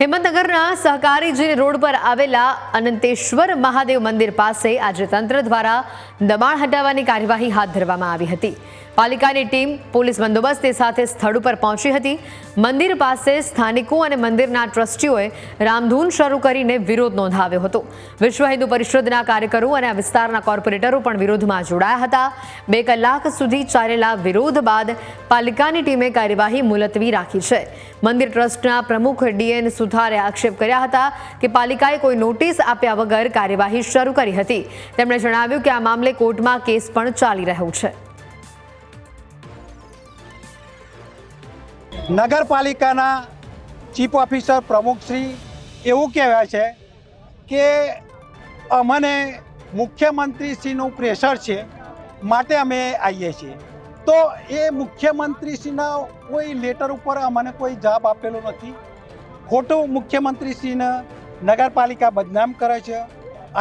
હિંમતનગરના સહકારીજી road પર આવેલા અનંતેશ્વર મહાદેવ મંદિર પાસે આજે તંત્ર દ્વારા દબાણ હટાવવાની કાર્યવાહી હાથ ધરવામાં આવી હતી। પાલિકાની ટીમ પોલીસ બંદોબસ્ત સાથે સ્થળ ઉપર પહોંચી હતી। મંદિર પાસે સ્થાનિકો અને મંદિરના ટ્રસ્ટીઓએ રામધૂન શરૂ કરીને વિરોધ નોંધાવ્યો હતો। વિશ્વ હિન્દુ પરિષદના કાર્યકરો અને આ વિસ્તારના કોર્પોરેટરો પણ વિરોધમાં જોડાયા હતા। 2 કલાક સુધી ચાલેલા વિરોધ બાદ પાલિકાની ટીમે કાર્યવાહી મુલતવી રાખી છે। મંદિર ટ્રસ્ટના પ્રમુખ ડીએન સુથારે આક્ષેપ કર્યા હતા કે પાલિકાએ કોઈ નોટિસ આપ્યા વગર કાર્યવાહી શરૂ કરી હતી। તેમણે જણાવ્યું કે આ મામલે કોર્ટમાં કેસ પણ ચાલી રહ્યો છે। નગરપાલિકાના ચીફ ઓફિસર પ્રમુખશ્રી એવું કહેવાય છે કે અમને મુખ્યમંત્રીશ્રીનું પ્રેશર છે માટે અમે આવીએ છીએ। તો એ મુખ્યમંત્રીશ્રીના કોઈ લેટર ઉપર અમને કોઈ જવાબ આપેલો નથી। ખોટું મુખ્યમંત્રીશ્રીને નગરપાલિકા બદનામ કરે છે।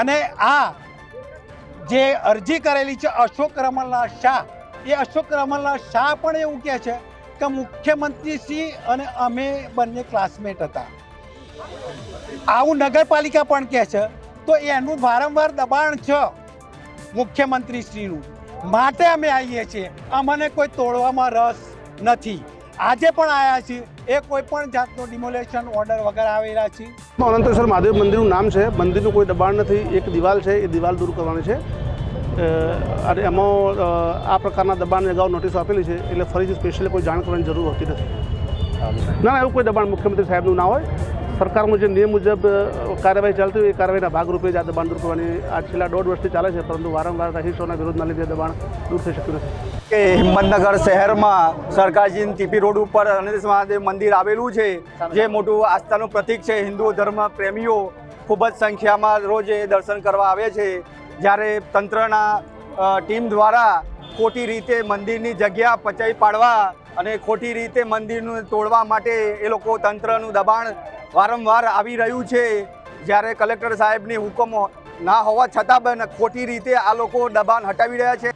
અને આ જે અરજી કરેલી છે અશોક રમણલાલ શાહ, એ અશોક રમણલાલ શાહ પણ એવું કહે છે કે મુખ્યમંત્રીશ્રી અને અમે બંને ક્લાસમેટ હતા। આવું નગરપાલિકા પણ કહે છે। તો એનું વારંવાર દબાણ છે મુખ્યમંત્રીશ્રીનું, માટે અમે આવીએ છીએ। અમને કોઈ તોડવામાં રસ નથી। આજે પણ આવ્યા છીએ, એ કોઈ પણ જાતનો ડિમોલેશન ઓર્ડર વગર આવેલા છીએ। અનંતેશ્વર મહાદેવ મંદિરનું નામ છે, મંદિરનું કોઈ દબાણ નથી। એક દિવાલ છે, એ દિવાલ દૂર કરવાની છે અને એમાં આ પ્રકારના દબાણને અગાઉ નોટિસો આપેલી છે, એટલે ફરીથી સ્પેશિયલી કોઈ જાણ કરવાની જરૂર હોતી નથી। ના, એવું કોઈ દબાણ મુખ્યમંત્રી સાહેબનું ના હોય। સરકારમાં જે નિયમ મુજબ કાર્યવાહી ચાલતી હોય એ કાર્યવાહીના ભાગરૂપે જ આ દબાણ દૂર કરવાની આ છેલ્લા 1.5 વર્ષથી ચાલે છે, પરંતુ વારંવાર રહીશોના વિરોધના લીધે દબાણ દૂર થઈ શક્યું નથી। કે હિંમતનગર શહેરમાં સરકારજી ટીપી રોડ ઉપર અનંતેશ્વર મહાદેવ મંદિર આવેલું છે, જે મોટું આસ્થાનું પ્રતીક છે। હિન્દુ ધર્મ પ્રેમીઓ ખૂબ જ સંખ્યામાં રોજ દર્શન કરવા આવે છે। જ્યારે તંત્રના ટીમ દ્વારા ખોટી રીતે મંદિરની જગ્યા પચાવી પાડવા અને ખોટી રીતે મંદિરનું તોડવા માટે એ લોકો તંત્રનું દબાણ વારંવાર આવી રહ્યું છે। જ્યારે કલેક્ટર સાહેબની હુકમ ના હોવા છતાં પણ ખોટી રીતે આ લોકો દબાણ હટાવી રહ્યા છે।